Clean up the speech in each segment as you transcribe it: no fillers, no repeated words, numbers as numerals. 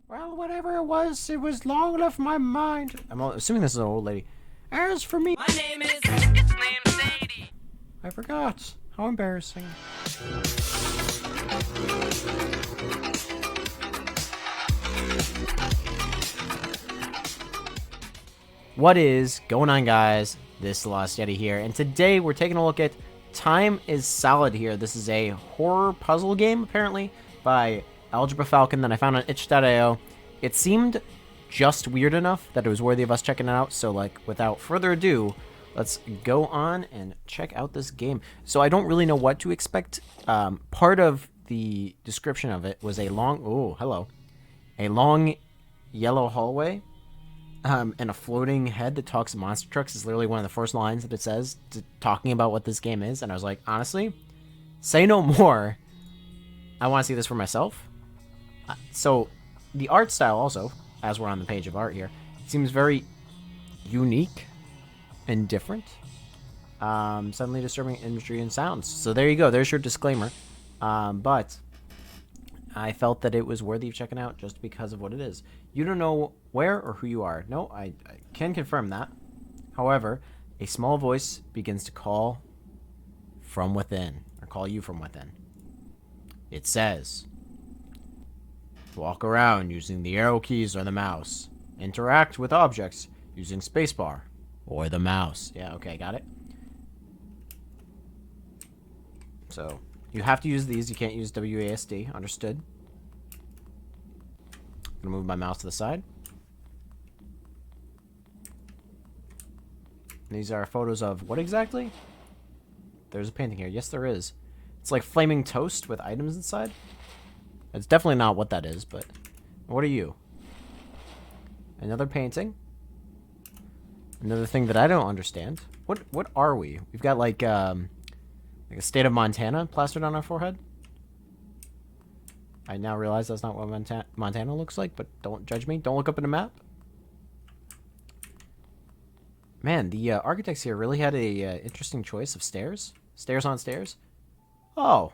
Well, whatever it was long enough in my mind. I'm assuming this is an old lady. As for me... My name is... It's named Sadie. I forgot. How embarrassing. What is going on, guys? This is TheLostYeti here, and today we're taking a look at Time is Salad here. This is a horror puzzle game, apparently, by Algebra Falcon that I found on itch.io. It seemed just weird enough that it was worthy of us checking it out, so, like, without further ado, let's go on and check out this game. So I don't really know what to expect. Part of the description of it was a long... Oh, hello. A long yellow hallway. And a floating head that talks monster trucks is literally one of the first lines that it says talking about what this game is. And I was like, honestly, say no more. I want to see this for myself. So the art style also, as we're on the page of art here, seems very unique and different. Suddenly disturbing imagery and sounds. So there you go. There's your disclaimer. But I felt that it was worthy of checking out just because of what it is. You don't know where or who you are. No, I can confirm that. However, a small voice begins to call from within, or call you from within. It says, walk around using the arrow keys or the mouse. Interact with objects using spacebar or the mouse. Yeah, okay, got it. So, you have to use these. You can't use WASD. Understood. I'm gonna move my mouse to the side. These are photos of what exactly? There's a painting here. Yes, there is. It's like flaming toast with items inside. It's definitely not what that is, but what are you? Another painting. Another thing that I don't understand. What are we? We've got like a state of Montana plastered on our forehead. I now realize that's not what Montana looks like, but don't judge me. Don't look up in a map. Man, the architects here really had a interesting choice of stairs. Stairs on stairs. Oh.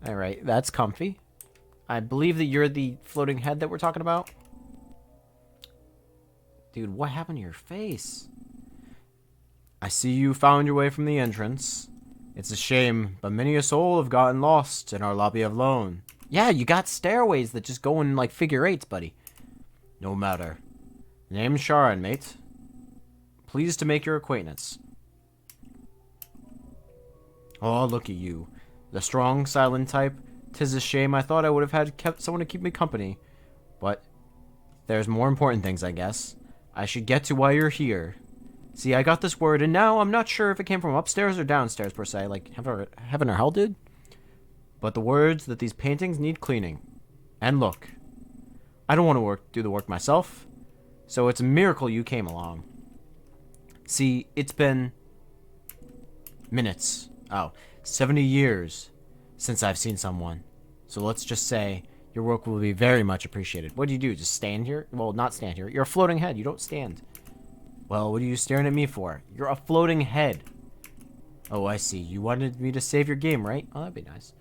Alright, that's comfy. I believe that you're the floating head that we're talking about. Dude, what happened to your face? I see you found your way from the entrance. It's a shame, but many a soul have gotten lost in our lobby of loan. Yeah, you got stairways that just go in like figure eights, buddy. No matter. Name's Sharon, mate. Pleased to make your acquaintance. Oh, look at you. The strong, silent type. 'Tis a shame I thought I would have kept someone to keep me company. But there's more important things, I guess. I should get to why you're here. See, I got this word, and now I'm not sure if it came from upstairs or downstairs, per se, like heaven or hell did. But the words that these paintings need cleaning. And look, I don't want to do the work myself, so it's a miracle you came along. See, it's been minutes, 70 years since I've seen someone. So let's just say your work will be very much appreciated. What do you do, just stand here? Well, not stand here. You're a floating head, you don't stand. Well, what are you staring at me for? You're a floating head. Oh, I see. You wanted me to save your game, right? Oh, that'd be nice.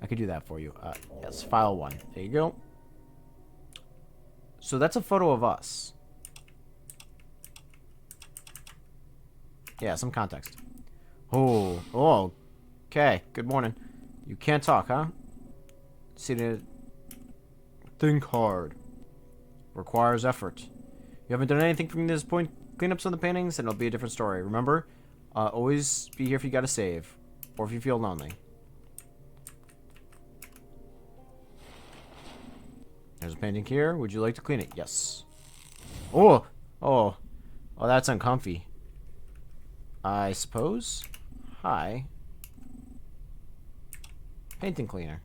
I could do that for you. Yes, file 1. There you go. So that's a photo of us. Yeah, some context. Oh, okay. Good morning. You can't talk, huh? Seated. Think hard. Requires effort. You haven't done anything from this point. Clean up some of the paintings, and it'll be a different story. Remember, always be here if you gotta save, or if you feel lonely. There's a painting here. Would you like to clean it? Yes. Oh, that's uncomfy. I suppose. Hi. Painting cleaner.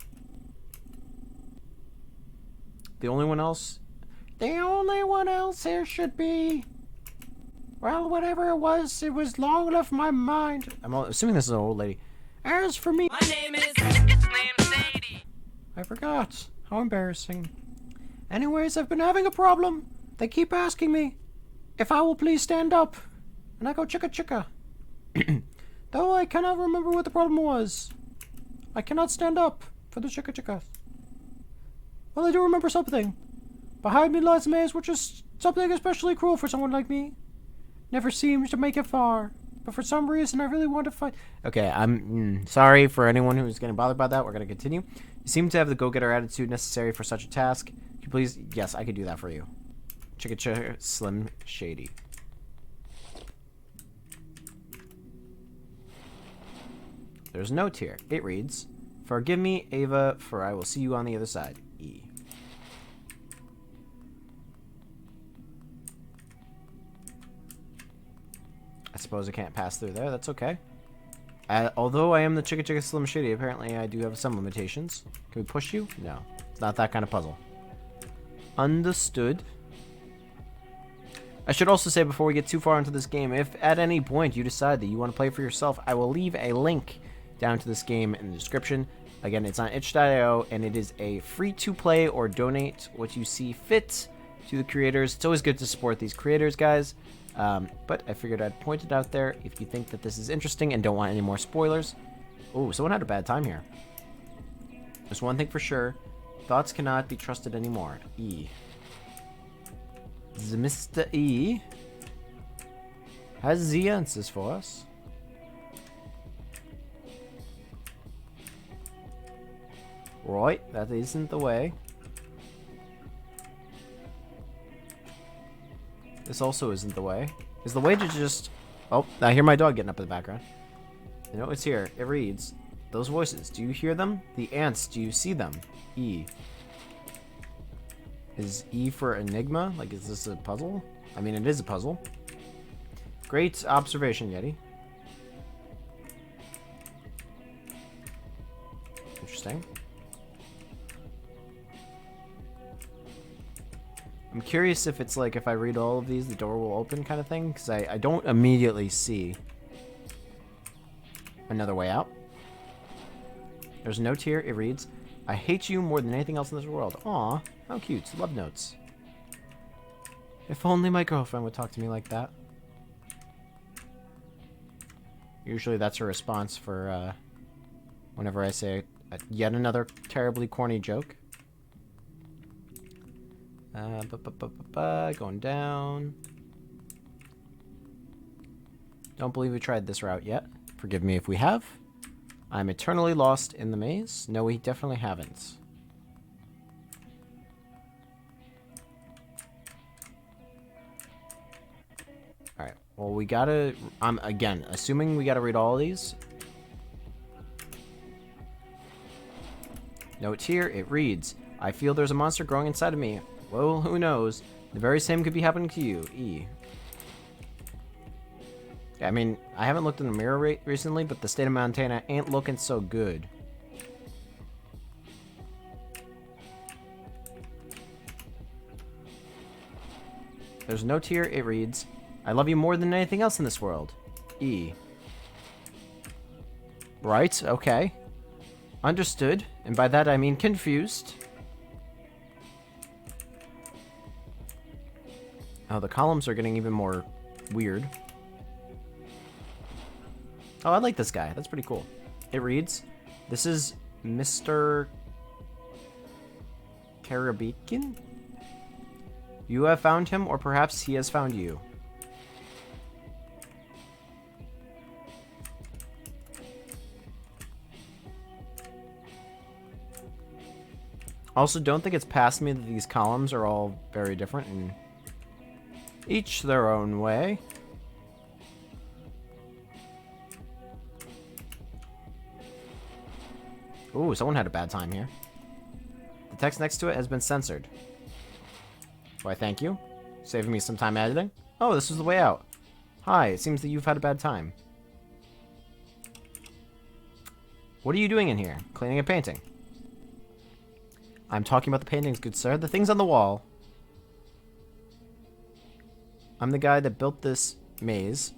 The only one else here should be... Well, whatever it was long enough in my mind. I'm assuming this is an old lady. As for me... My name is... It's named Sadie. I forgot. How embarrassing. Anyways, I've been having a problem. They keep asking me if I will please stand up. And I go chicka chicka. Though I cannot remember what the problem was. I cannot stand up for the chicka chicka. Well, I do remember something. Behind me lies a maze, which is something especially cruel for someone like me. Never seems to make it far. But for some reason, I really want to fight. Okay, I'm sorry for anyone who's getting bothered by that. We're going to continue. You seem to have the go-getter attitude necessary for such a task. Could you please? Yes, I could do that for you. Chicka Slim Shady. There's a note here. It reads, "Forgive me, Ava, for I will see you on the other side." E. I suppose I can't pass through there. That's okay. Although I am the Chicka Slim Shady, apparently I do have some limitations. Can we push you? No. It's not that kind of puzzle. Understood. I should also say before we get too far into this game, if at any point you decide that you want to play for yourself, I will leave a link down to this game in the description. Again, it's on itch.io, and it is a free-to-play or donate what you see fit to the creators. It's always good to support these creators, guys. But I figured I'd point it out there if you think that this is interesting and don't want any more spoilers. Oh, someone had a bad time here. There's one thing for sure. Thoughts cannot be trusted anymore. E. Mr. E has the answers for us. Right, that isn't the way. This also isn't the way. Is the way to just... Oh, I hear my dog getting up in the background. You know, it's here. It reads, "Those voices, do you hear them? The ants, do you see them?" E. Is E for enigma? Like, is this a puzzle? I mean, it is a puzzle. Great observation, Yeti. Interesting. I'm curious if it's like if I read all of these, the door will open kind of thing, because I don't immediately see another way out. There's a note here. It reads, "I hate you more than anything else in this world." Aw, how cute. Love notes. If only my girlfriend would talk to me like that. Usually that's her response for whenever I say yet another terribly corny joke. Going down. Don't believe we tried this route yet. Forgive me if we have. I'm eternally lost in the maze. No, we definitely haven't. Alright, well, we gotta... I'm, again, assuming we gotta read all of these. Note here, it reads, "I feel there's a monster growing inside of me." Well, who knows? The very same could be happening to you. E. I mean, I haven't looked in the mirror recently, but the state of Montana ain't looking so good. There's a note here. It reads, "I love you more than anything else in this world." E. Right, okay. Understood. And by that I mean confused. Oh, the columns are getting even more weird. Oh, I like this guy. That's pretty cool. It reads, "This is Mr. Karabekin? You have found him, or perhaps he has found you." Also, don't think it's past me that these columns are all very different and each their own way. Ooh, someone had a bad time here. The text next to it has been censored. Why, thank you. Saving me some time editing. Oh, this is the way out. Hi, it seems that you've had a bad time. What are you doing in here? Cleaning a painting. I'm talking about the paintings, good sir. The things on the wall. I'm the guy that built this maze.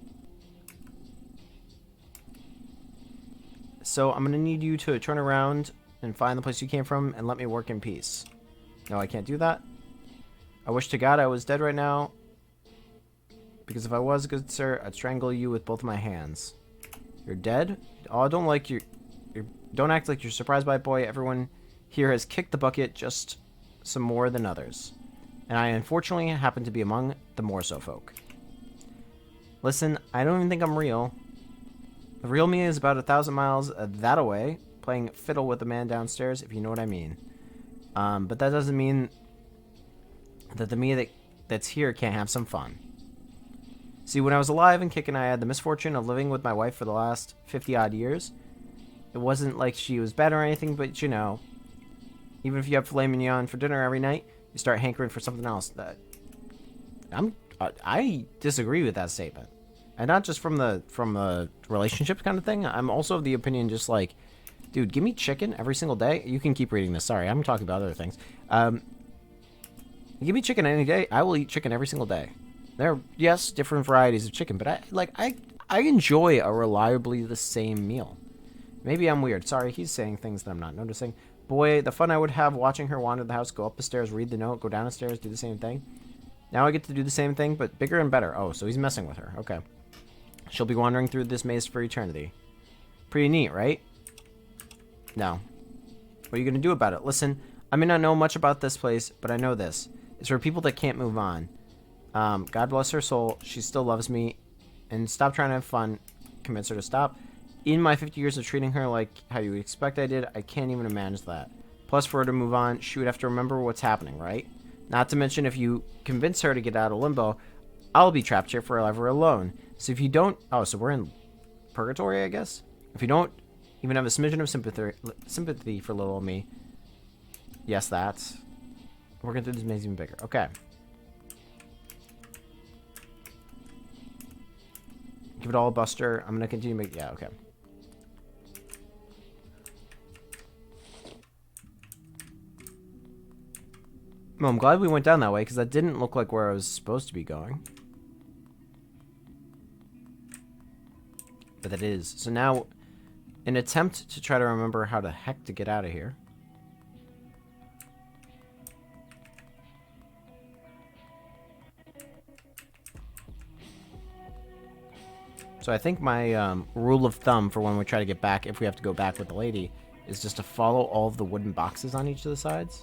So I'm going to need you to turn around and find the place you came from and let me work in peace. No, I can't do that. I wish to God I was dead right now. Because if I was, good sir, I'd strangle you with both my hands. You're dead? Oh, don't act like you're surprised by it, boy. Everyone here has kicked the bucket just some more than others. And I unfortunately happen to be among the more so folk. Listen, I don't even think I'm real. The real me is about 1,000 miles that away, playing fiddle with the man downstairs, if you know what I mean. But that doesn't mean that the me that's here can't have some fun. See, when I was alive and kicking, I had the misfortune of living with my wife for the last 50-odd years. It wasn't like she was bad or anything, but you know, even if you have filet mignon for dinner every night, you start hankering for something else. I disagree with that statement. And not just from the relationships kind of thing. I'm also of the opinion, just like, dude, give me chicken every single day. You can keep reading this. Sorry, I'm talking about other things. Give me chicken any day. I will eat chicken every single day. There are, yes, different varieties of chicken, but I enjoy a reliably the same meal. Maybe I'm weird. Sorry, he's saying things that I'm not noticing. Boy, the fun I would have watching her wander the house, go up the stairs, read the note, go down the stairs, do the same thing. Now I get to do the same thing, but bigger and better. Oh, so he's messing with her. Okay. She'll be wandering through this maze for eternity. Pretty neat, right? No. What are you going to do about it? Listen, I may not know much about this place, but I know this. It's for people that can't move on. God bless her soul. She still loves me. And stop trying to have fun. Convince her to stop. In my 50 years of treating her like how you would expect I did, I can't even imagine that. Plus, for her to move on, she would have to remember what's happening, right? Not to mention, if you convince her to get out of limbo, I'll be trapped here forever alone. So if you don't... Oh, so we're in purgatory, I guess? If you don't even have a smidgen of sympathy for little old me... Yes, that's... We're going to do this maze even bigger. Okay. Give it all a buster. I'm going to continue to make... Yeah, okay. Well, I'm glad we went down that way, because that didn't look like where I was supposed to be going. But that is. So now, an attempt to try to remember how the heck to get out of here. So I think my rule of thumb for when we try to get back, if we have to go back with the lady, is just to follow all of the wooden boxes on each of the sides.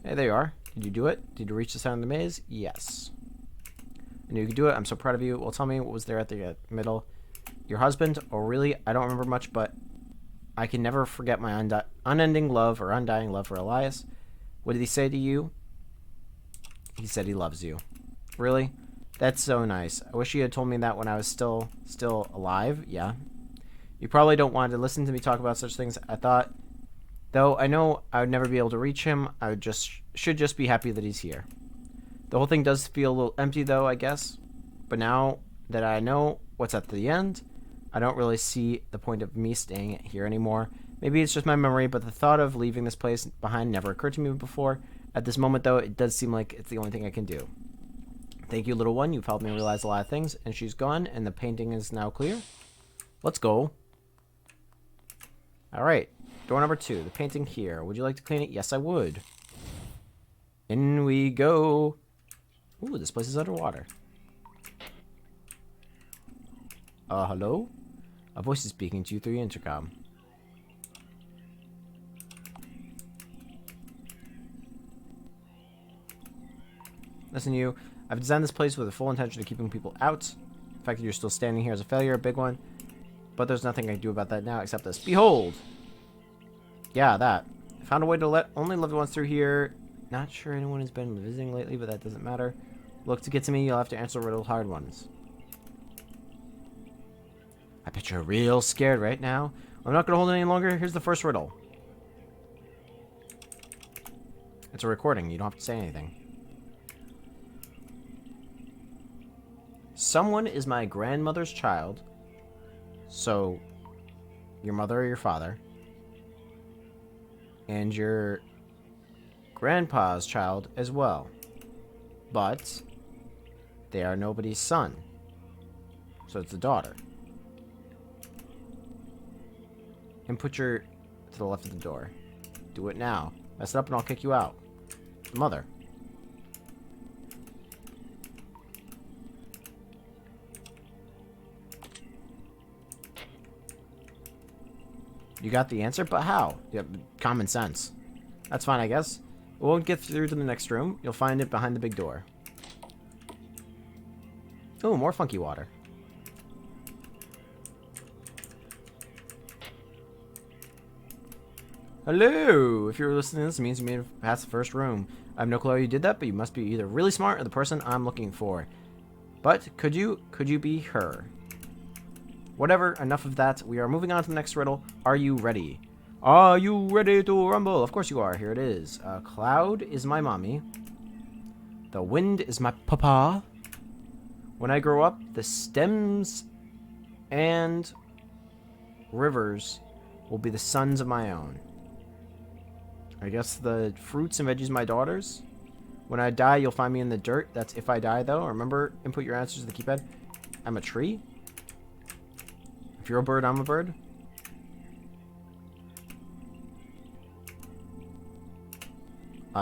Hey, there you are. Did you do it? Did you reach the side of the maze? Yes. I knew you could do it. I'm so proud of you. Well, tell me what was there at the middle. Your husband? Oh, really? I don't remember much, but I can never forget my unending love or undying love for Elias. What did he say to you? He said he loves you. Really? That's so nice. I wish you had told me that when I was still alive. Yeah. You probably don't want to listen to me talk about such things. I thought... Though I know I would never be able to reach him, I should just be happy that he's here. The whole thing does feel a little empty, though, I guess. But now that I know what's at the end, I don't really see the point of me staying here anymore. Maybe it's just my memory, but the thought of leaving this place behind never occurred to me before. At this moment, though, it does seem like it's the only thing I can do. Thank you, little one. You've helped me realize a lot of things. And she's gone, and the painting is now clear. Let's go. All right. Door number 2, the painting here. Would you like to clean it? Yes, I would. In we go. Ooh, this place is underwater. Hello? A voice is speaking to you through the intercom. Listen, you. I've designed this place with the full intention of keeping people out. The fact that you're still standing here is a failure, a big one. But there's nothing I can do about that now except this. Behold! Yeah, that. I found a way to let only loved ones through here. Not sure anyone has been visiting lately, but that doesn't matter. Look, to get to me, you'll have to answer riddle hard ones. I bet you're real scared right now. I'm not going to hold it any longer. Here's the first riddle. It's a recording. You don't have to say anything. Someone is my grandmother's child. So, your mother or your father. And your grandpa's child as well. But they are nobody's son. So it's a daughter. And put your to the left of the door. Do it now. Mess it up and I'll kick you out. The mother. You got the answer, but how? Yeah, common sense. That's fine, I guess. We won't get through to the next room. You'll find it behind the big door. Oh, more funky water. Hello! If you're listening to this, it means you made it past the first room. I have no clue how you did that, but you must be either really smart or the person I'm looking for. But could you be her? Whatever, enough of that. We are moving on to the next riddle. Are you ready? Are you ready to rumble? Of course you are. Here it is. Cloud is my mommy. The wind is my papa. When I grow up, the stems and rivers will be the sons of my own. I guess the fruits and veggies my daughters. When I die, you'll find me in the dirt. That's if I die, though. Remember, input your answers to the keypad. I'm a tree. If you're a bird, I'm a bird.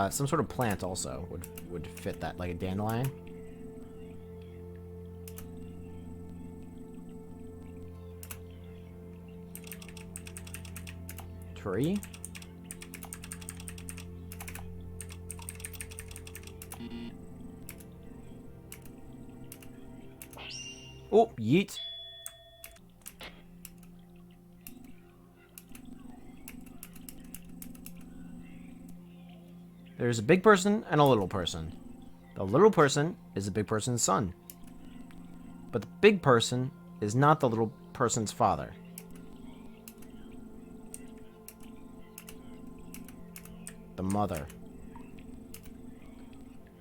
Some sort of plant also would fit that, like a dandelion. Tree. Oh, yeet. There's a big person and a little person. The little person is the big person's son. But the big person is not the little person's father. The mother.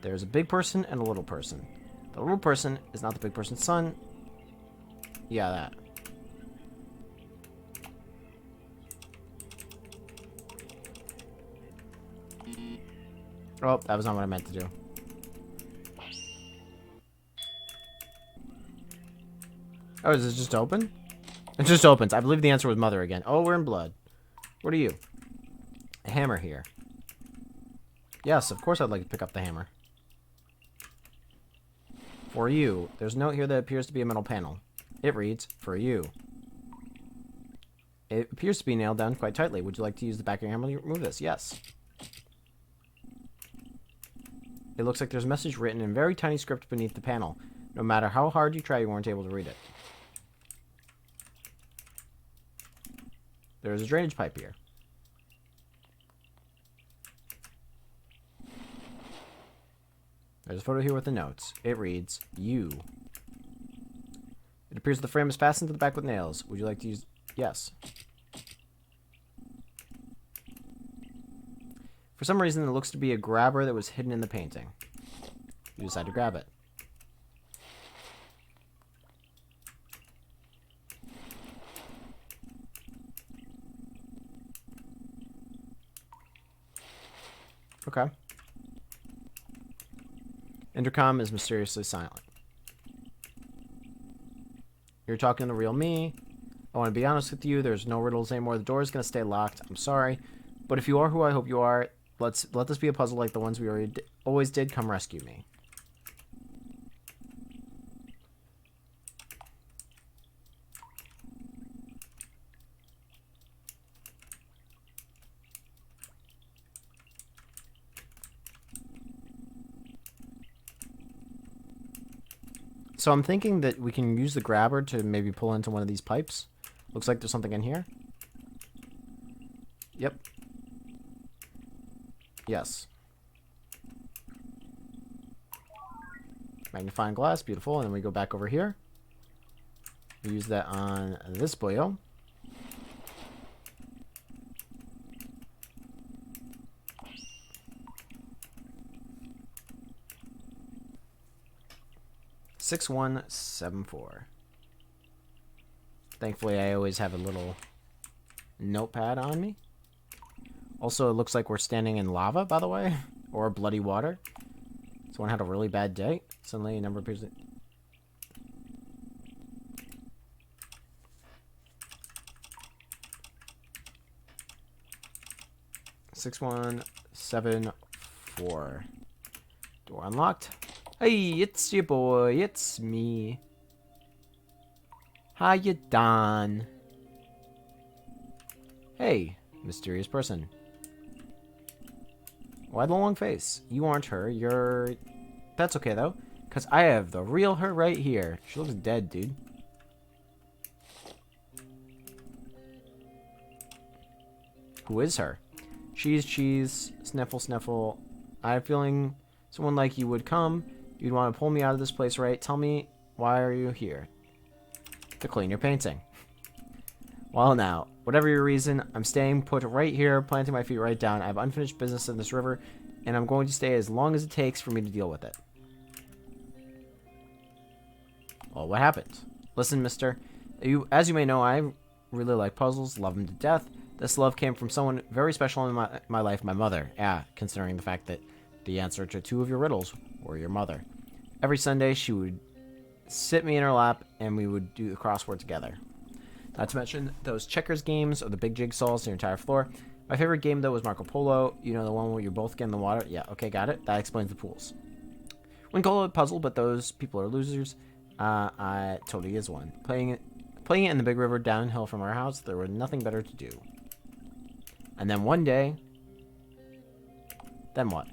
There's a big person and a little person. The little person is not the big person's son. Yeah, that. Oh, that was not what I meant to do. Oh, is it just open? It just opens. I believe the answer was mother again. Oh, we're in blood. What are you? A hammer here. Yes, of course I'd like to pick up the hammer. For you. There's a note here that appears to be a metal panel. It reads, for you. It appears to be nailed down quite tightly. Would you like to use the back of your hammer to remove this? Yes. It looks like there's a message written in very tiny script beneath the panel. No matter how hard you try, you weren't able to read it. There's a drainage pipe here. There's a photo here with the notes. It reads, you. It appears the frame is fastened to the back with nails. Would you like to use... Yes. For some reason, it looks to be a grabber that was hidden in the painting. You decide to grab it. Okay. Intercom is mysteriously silent. You're talking to real me. I want to be honest with you. There's no riddles anymore. The door is going to stay locked. I'm sorry. But if you are who I hope you are, let this be a puzzle like the ones we always did. Come rescue me. So I'm thinking that we can use the grabber to maybe pull into one of these pipes. Looks like there's something in here. Yep. Yes. Magnifying glass, beautiful. And then we go back over here. We use that on this boyo. $6174. Thankfully, I always have a little notepad on me. Also, it looks like we're standing in lava, by the way, or bloody water. Someone had a really bad day. Suddenly, a number appears. 6174. Door unlocked. Hey, it's your boy. It's me. How you done? Hey, mysterious person. Why the long face? You aren't her. You're... That's okay, though. Because I have the real her right here. She looks dead, dude. Who is her? Cheese, cheese. Sniffle, sniffle. I have a feeling someone like you would come. You'd want to pull me out of this place, right? Tell me, why are you here? To clean your painting. Well, now, whatever your reason, I'm staying put right here, planting my feet right down. I have unfinished business in this river, and I'm going to stay as long as it takes for me to deal with it. Well, what happened? Listen, mister. As you may know, I really like puzzles, love them to death. This love came from someone very special in my life, my mother. Yeah, considering the fact that the answer to 2 of your riddles were your mother. Every Sunday, she would sit me in her lap, and we would do the crossword together. Not to mention those checkers games or the big jigsaws, the entire floor. My favorite game, though, was Marco Polo. You know, the one where you both get in the water? Yeah, okay, got it. That explains the pools. Wouldn't call it a puzzle, but those people are losers. I totally is one. Playing it in the big river downhill from our house, there was nothing better to do. And then one day... Then what?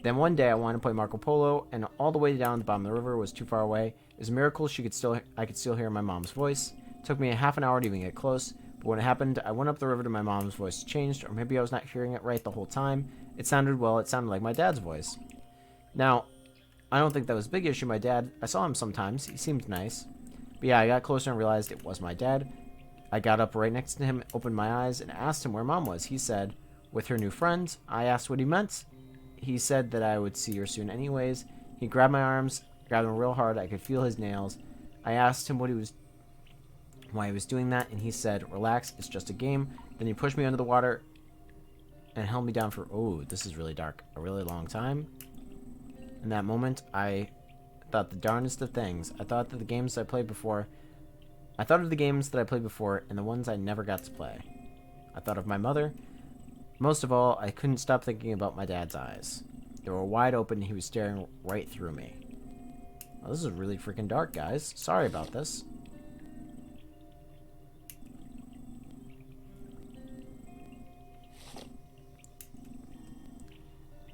Then one day I wanted to play Marco Polo, and all the way down the bottom of the river was too far away. It was a miracle I could still hear my mom's voice. It took me a half an hour to even get close, but when it happened, I went up the river to my mom's voice changed, or maybe I was not hearing it right the whole time. It sounded like my dad's voice. Now, I don't think that was a big issue. I saw him sometimes. He seemed nice. But yeah, I got closer and realized it was my dad. I got up right next to him, opened my eyes, and asked him where Mom was. He said, with her new friend. I asked what he meant. He said that I would see her soon anyways. He grabbed my arms, grabbed them real hard. I could feel his nails. I asked him why he was doing that, and he said, relax, it's just a game. Then he pushed me under the water and held me down for, oh, this is really dark, a really long time. In that moment, I thought the darndest of things. I thought of the games that I played before, and the ones I never got to play. I thought of my mother. Most of all, I couldn't stop thinking about my dad's eyes. They were wide open, and he was staring right through me. Well, this is really freaking dark, guys. Sorry about this.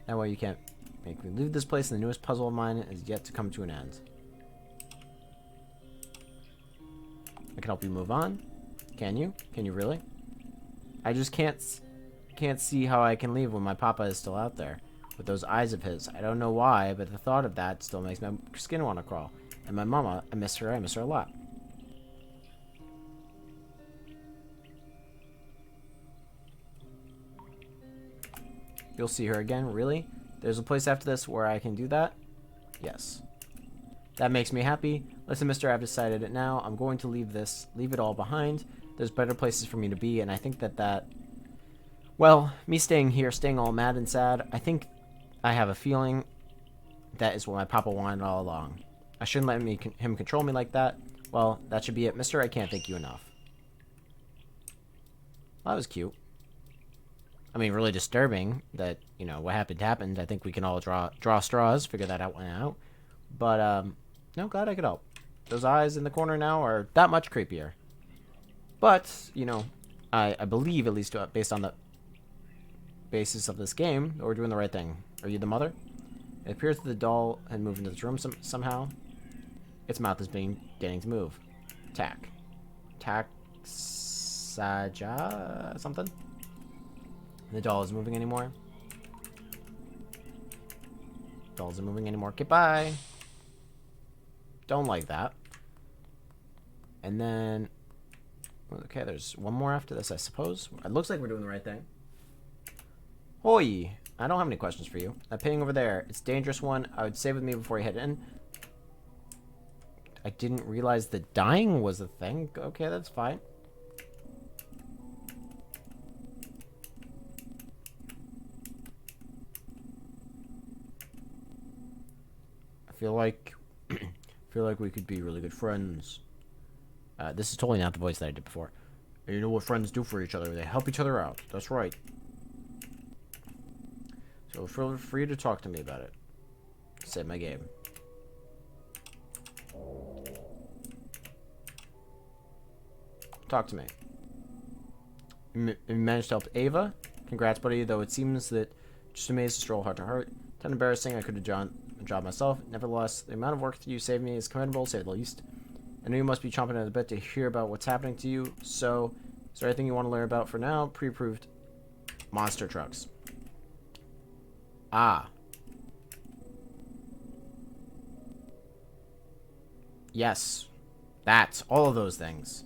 That way you can't make me leave this place, and the newest puzzle of mine is yet to come to an end. I can help you move on. Can you? Can you really? I just can't see how I can leave when my papa is still out there with those eyes of his. I don't know why, but the thought of that still makes my skin want to crawl. And my mama, I miss her a lot. You'll see her again, really? There's a place after this where I can do that? Yes. That makes me happy. Listen, mister, I've decided it now. I'm going to leave it all behind. There's better places for me to be, and I think that well, me staying here, staying all mad and sad, I think I have a feeling that is what my papa wanted all along. I shouldn't let him control me like that. Well, that should be it. Mister, I can't thank you enough. Well, that was cute. I mean, really disturbing that, you know, what happened. I think we can all draw straws, figure that out one out. But, no, glad I could help. Those eyes in the corner now are that much creepier. But, you know, I believe, at least based on the basis of this game, that we're doing the right thing. Are you the mother? It appears that the doll had moved into this room somehow. Its mouth is getting to move. Saja something? The doll isn't moving anymore. Doll isn't moving anymore. Goodbye. Don't like that. And then... Okay, there's one more after this, I suppose. It looks like we're doing the right thing. Hoi! I don't have any questions for you. That painting over there, it's a dangerous one. I would save with me before you head in. I didn't realize that dying was a thing. Okay, that's fine. I feel like we could be really good friends. This is totally not the voice that I did before. And you know what friends do for each other? They help each other out. That's right. So feel free to talk to me about it. Save my game. Talk to me. You managed to help Ava? Congrats, buddy, though it seems that Just amazed to stroll heart to heart. Kind of embarrassing. I could have done a job myself. Nevertheless, the amount of work that you saved me is commendable, to say the least. I know you must be chomping at the bit to hear about what's happening to you. So, is there anything you want to learn about for now? Pre-approved monster trucks. Ah. Yes. That's all of those things.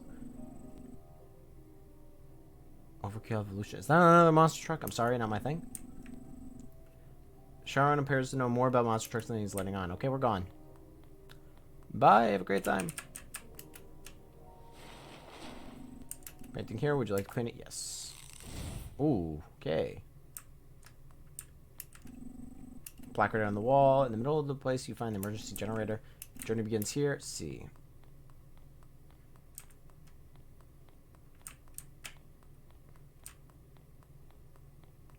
Overkill evolution. Is that another monster truck? I'm sorry, not my thing. Sharon appears to know more about monster trucks than he's letting on. Okay, we're gone. Bye. Have a great time. Anything here? Would you like to clean it? Yes. Ooh. Okay. Placard on the wall. In the middle of the place, you find the emergency generator. Journey begins here. C.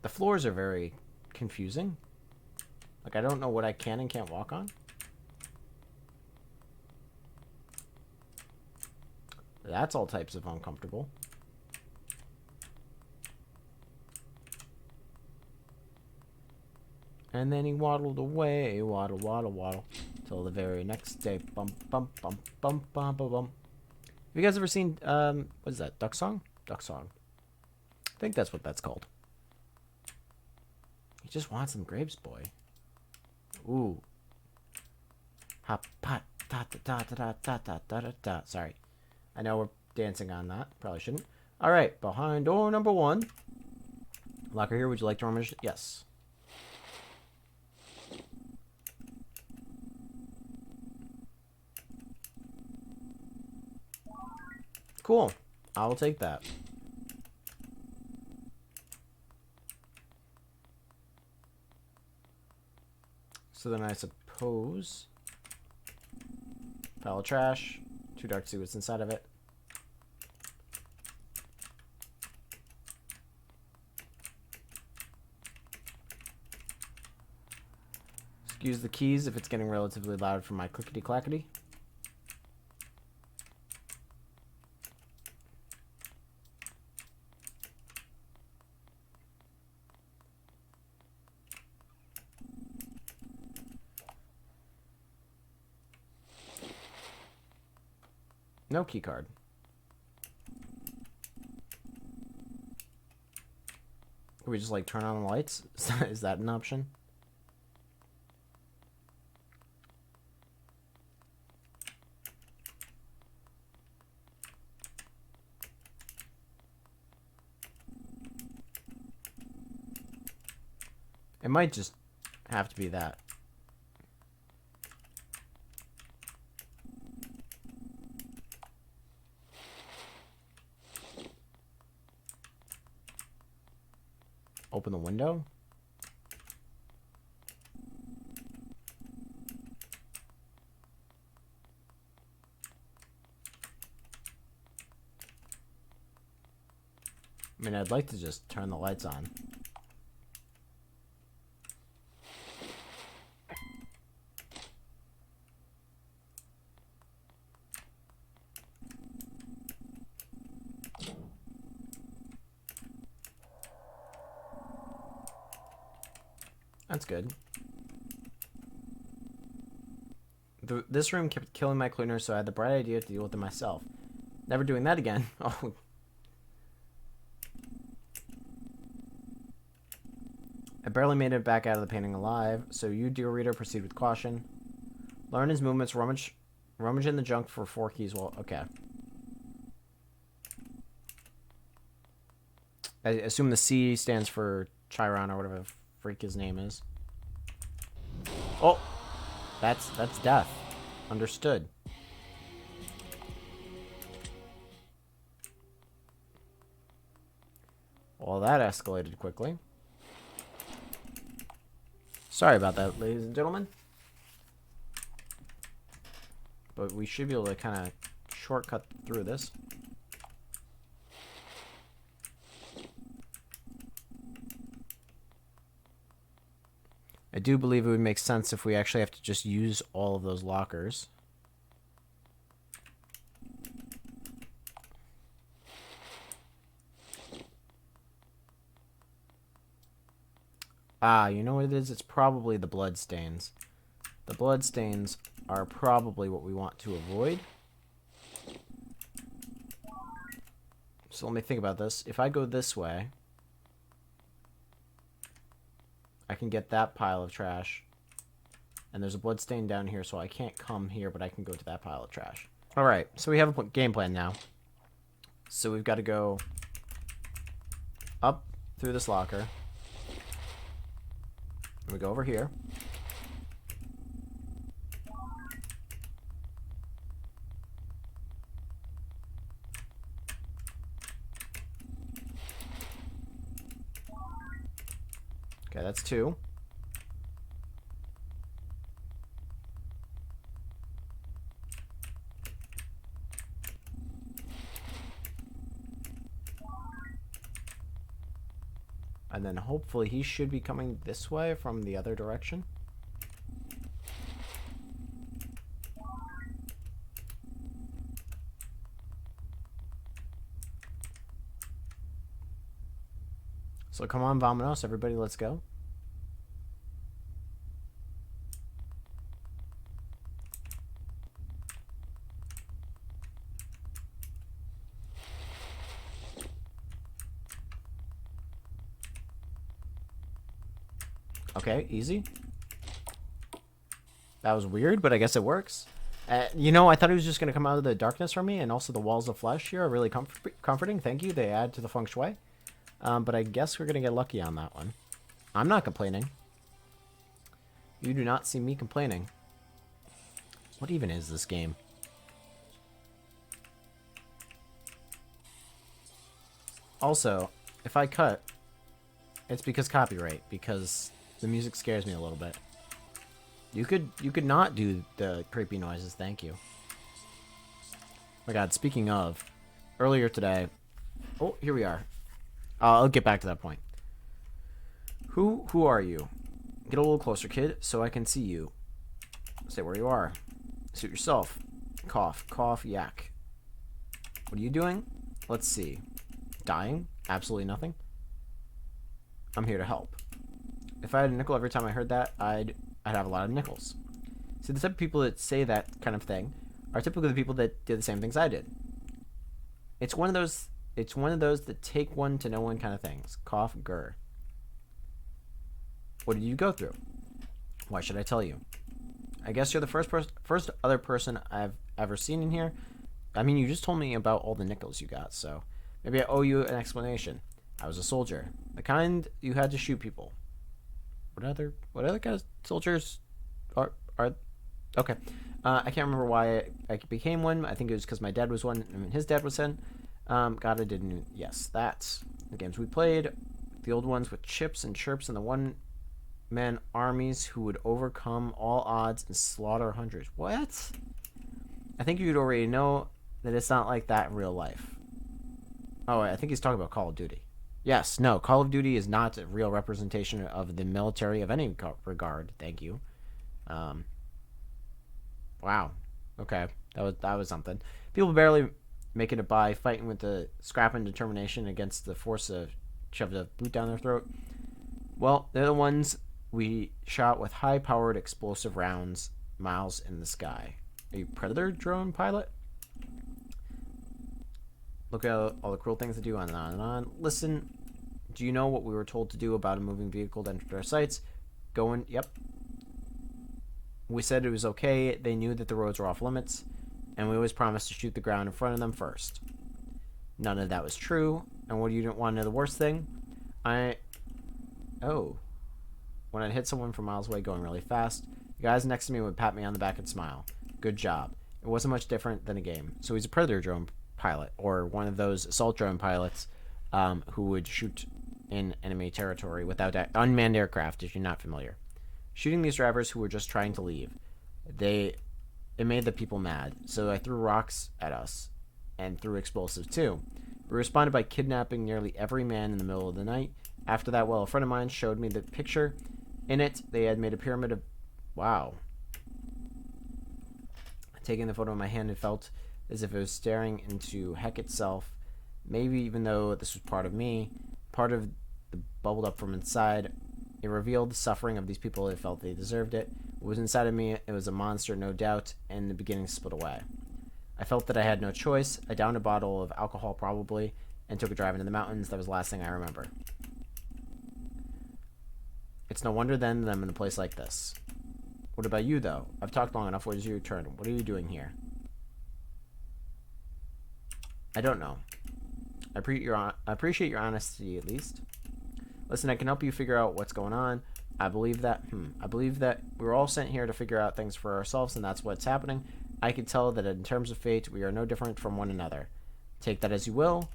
The floors are very confusing. Like, I don't know what I can and can't walk on. That's all types of uncomfortable. And then he waddled away, waddle, waddle, waddle, till the very next day. Bump, bump, bump, bump, bump, bump, bump. Have you guys ever seen, what is that, Duck Song? Duck Song. I think that's what that's called. He just wants some grapes, boy. Ooh. Hop, pot, da, da, da, da, da, da, da, da, da. Sorry. I know we're dancing on that. Probably shouldn't. All right, behind door number 1. Locker here, would you like to rummage? Yes. Cool. I'll take that. So then I suppose pile of trash, too dark to see what's inside of it. Excuse the keys if it's getting relatively loud for my clickety clackety. No key card. Can we just like turn on the lights? Is that an option? It might just have to be that. Open the window. I mean, I'd like to just turn the lights on. That's good. This room kept killing my cleaner, so I had the bright idea to deal with it myself. Never doing that again. Oh. I barely made it back out of the painting alive, so you, dear reader, proceed with caution. Learn his movements, rummage in the junk for 4 keys. Well, okay. I assume the C stands for Chiron or whatever the freak his name is. Oh, that's death. Understood. Well, that escalated quickly. Sorry about that, ladies and gentlemen. But we should be able to kind of shortcut through this. I do believe it would make sense if we actually have to just use all of those lockers. Ah, you know what it is? It's probably the blood stains. The blood stains are probably what we want to avoid. So let me think about this. If I go this way, I can get that pile of trash. And there's a blood stain down here, so I can't come here, but I can go to that pile of trash. Alright, so we have a game plan now. So we've got to go up through this locker. And we go over here. Okay, that's 2. And then hopefully he should be coming this way from the other direction. So come on, vamonos, everybody, let's go. Okay, easy. That was weird, but I guess it works. You know, I thought he was just going to come out of the darkness from me, and also the walls of flesh here are really comforting. Thank you. They add to the feng shui. But I guess we're going to get lucky on that one. I'm not complaining. You do not see me complaining. What even is this game? Also, if I cut, it's because copyright, because the music scares me a little bit. You could not do the creepy noises, thank you. My god, speaking of, earlier today... Oh, here we are. I'll get back to that point. Who are you? Get a little closer, kid, so I can see you. Stay where you are. Suit yourself. Cough, cough, yak. What are you doing? Let's see. Dying? Absolutely nothing. I'm here to help. If I had a nickel every time I heard that, I'd have a lot of nickels. See, the type of people that say that kind of thing are typically the people that did the same things I did. It's one of those that take one to know one kind of things. Cough, grr. What did you go through? Why should I tell you? I guess you're the first other person I've ever seen in here. I mean, you just told me about all the nickels you got, so maybe I owe you an explanation. I was a soldier, the kind you had to shoot people. What other kind of soldiers are okay? I can't remember why I became one. I think it was because my dad was one, and his dad was in. God, I didn't. Yes, that's the games we played. The old ones with chips and chirps and the one-man armies who would overcome all odds and slaughter hundreds. What? I think you'd already know that it's not like that in real life. Oh, I think he's talking about Call of Duty. Yes, no, Call of Duty is not a real representation of the military of any regard. Thank you. Wow. Okay, that was something. People barely making it by, fighting with the scrap and determination against the force of shoved a boot down their throat. Well, they're the ones we shot with high-powered explosive rounds miles in the sky. Are you Predator drone pilot? Look at all the cruel things they do, on and on and on. Listen, do you know what we were told to do about a moving vehicle that entered our sights? Going, yep. We said it was okay. They knew that the roads were off limits, and we always promised to shoot the ground in front of them first. None of that was true, and what do you didn't want to know the worst thing? When I'd hit someone from miles away going really fast, the guys next to me would pat me on the back and smile. Good job. It wasn't much different than a game. So he's a Predator drone pilot, or one of those assault drone pilots who would shoot in enemy territory without unmanned aircraft, if you're not familiar. Shooting these drivers who were just trying to leave. It made the people mad, so I threw rocks at us, and threw explosives too. We responded by kidnapping nearly every man in the middle of the night. After that, a friend of mine showed me the picture. In it, they had made a pyramid of... Wow. Taking the photo in my hand, it felt as if it was staring into heck itself. Maybe even though this was part of me, part of the bubbled up from inside, It revealed the suffering of these people that felt they deserved it. What was inside of me, it was a monster, no doubt, and in the beginning split away. I felt that I had no choice. I downed a bottle of alcohol, probably, and took a drive into the mountains. That was the last thing I remember. It's no wonder then that I'm in a place like this. What about you, though? I've talked long enough. What is your turn? What are you doing here? I don't know. I appreciate your honesty, at least. Listen, I can help you figure out what's going on. I believe that we were all sent here to figure out things for ourselves, and that's what's happening. I can tell that in terms of fate, we are no different from one another. Take that as you will.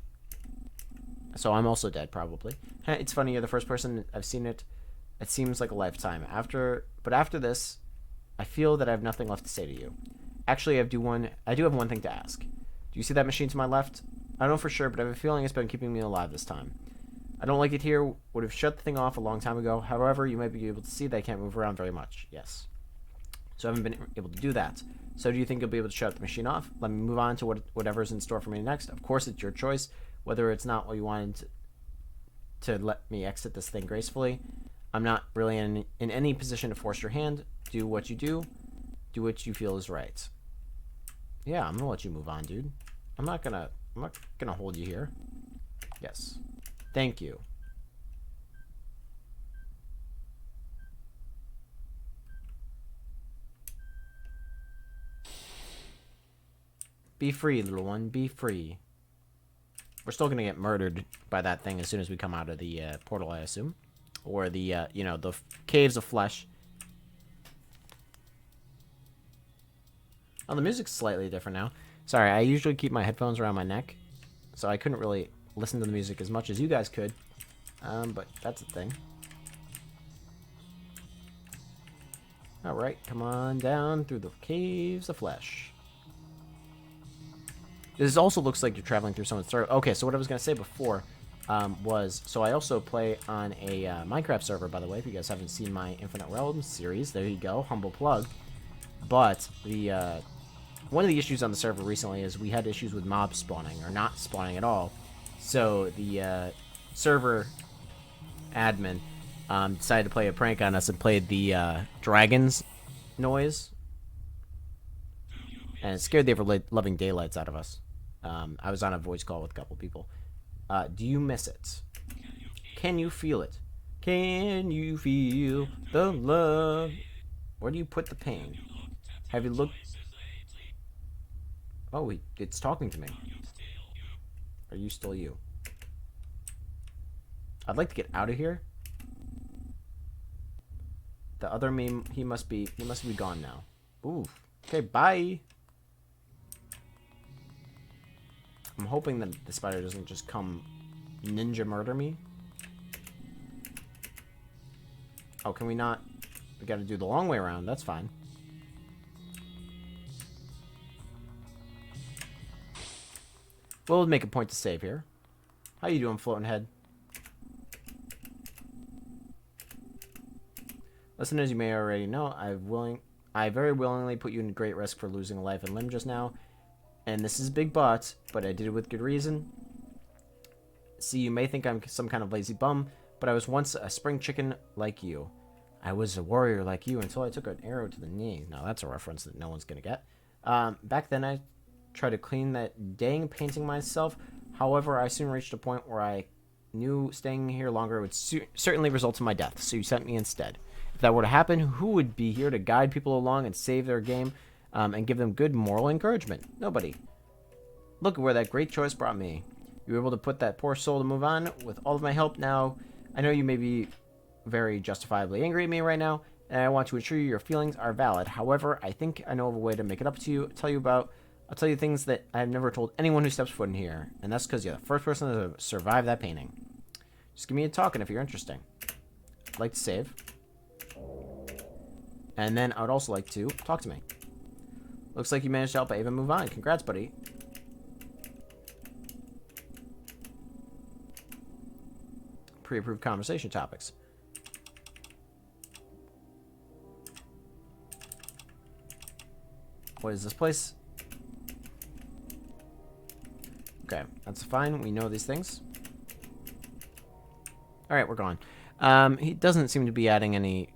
So I'm also dead, probably. It's funny, you're the first person I've seen it. It seems like a lifetime. But after this, I feel that I have nothing left to say to you. Actually, I do have one thing to ask. Do you see that machine to my left? I don't know for sure, but I have a feeling it's been keeping me alive this time. I don't like it here. Would have shut the thing off a long time ago. However, you might be able to see that I can't move around very much. Yes. So I haven't been able to do that. So do you think you'll be able to shut the machine off? Let me move on to whatever's in store for me next. Of course, it's your choice. Whether it's not what you wanted to let me exit this thing gracefully. I'm not really in any position to force your hand. Do what you do. Do what you feel is right. Yeah, I'm gonna let you move on, dude. I'm not gonna hold you here. Yes. Thank you. Be free, little one. Be free. We're still gonna get murdered by that thing as soon as we come out of the portal, I assume, or the the caves of flesh. Oh, the music's slightly different now. Sorry, I usually keep my headphones around my neck, so I couldn't really listen to the music as much as you guys could. But that's a thing. Alright, come on down through the caves of flesh. This also looks like you're traveling through someone's throat. Okay, so what I was going to say before so I also play on a Minecraft server, by the way, if you guys haven't seen my Infinite Realms series. There you go, humble plug. But one of the issues on the server recently is we had issues with mobs spawning, or not spawning at all. So the server admin decided to play a prank on us and played the dragon's noise. And it scared the ever-loving daylights out of us. I was on a voice call with a couple people. Do you miss it? Can you feel it? Can you feel the love? Where do you put the pain? Have you looked? Oh, it's talking to me. Are you still you? I'd like to get out of here. The other meme, he must be gone now. Ooh. Okay, bye. I'm hoping that the spider doesn't just come ninja murder me. Oh, can we not? We gotta do the long way around. That's fine. We'll make a point to save here. How you doing, floating head? Listen, as you may already know, I very willingly put you in great risk for losing a life and limb just now. And this is a big but I did it with good reason. See, you may think I'm some kind of lazy bum, but I was once a spring chicken like you. I was a warrior like you until I took an arrow to the knee. Now that's a reference that no one's gonna get. Back then I tried to clean that dang painting myself. However, I soon reached a point where I knew staying here longer would certainly result in my death, so you sent me instead. If that were to happen, who would be here to guide people along and save their game? And give them good moral encouragement. Nobody. Look at where that great choice brought me. You were able to put that poor soul to move on with all of my help now. I know you may be very justifiably angry at me right now, and I want to assure you your feelings are valid. However, I think I know of a way to make it up to you. I'll tell you things that I've never told anyone who steps foot in here, and that's because you're the first person to survive that painting. Just give me a talking if you're interesting. I'd like to save. And then I would also like to talk to me. Looks like you managed to help Ava move on. Congrats, buddy. Pre-approved conversation topics. What is this place? Okay, that's fine. We know these things. Alright, we're gone. He doesn't seem to be adding any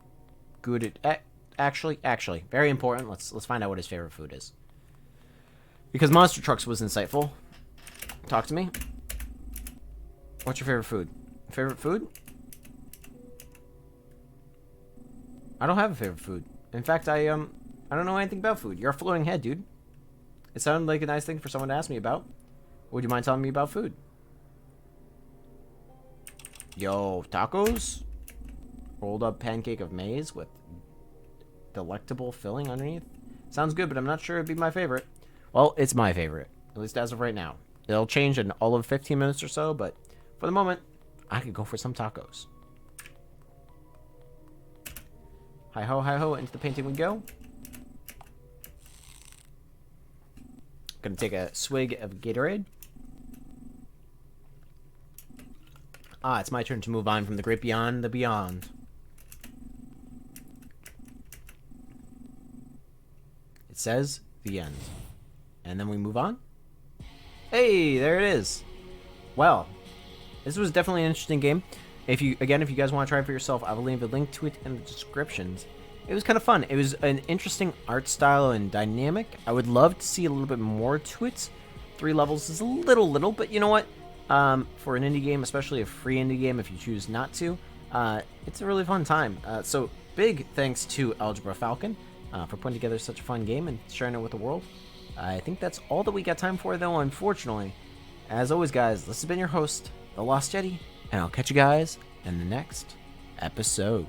good. Actually, very important. Let's find out what his favorite food is. Because Monster Trucks was insightful. Talk to me. What's your favorite food? Favorite food? I don't have a favorite food. In fact, I don't know anything about food. You're a floating head, dude. It sounded like a nice thing for someone to ask me about. Would you mind telling me about food? Yo, tacos? Rolled up pancake of maize with delectable filling underneath? Sounds good, but I'm not sure it'd be my favorite. Well, it's my favorite. At least as of right now. It'll change in all of 15 minutes or so, but for the moment, I could go for some tacos. Hi-ho, into the painting we go. Gonna take a swig of Gatorade. Ah, it's my turn to move on from the great beyond the beyond. It says the end. And then we move on. Hey, there it is. Well, this was definitely an interesting game. If you guys want to try it for yourself, I will leave a link to it in the descriptions. It was kind of fun. It was an interesting art style and dynamic. I would love to see a little bit more to it. 3 levels is a little, but you know what? For an indie game, especially a free indie game, if you choose not to, it's a really fun time. So big thanks to Algebra Falcon for putting together such a fun game and sharing it with the world. I think that's all that we got time for, though, unfortunately. As always, guys, this has been your host, TheLostYeti, and I'll catch you guys in the next episode.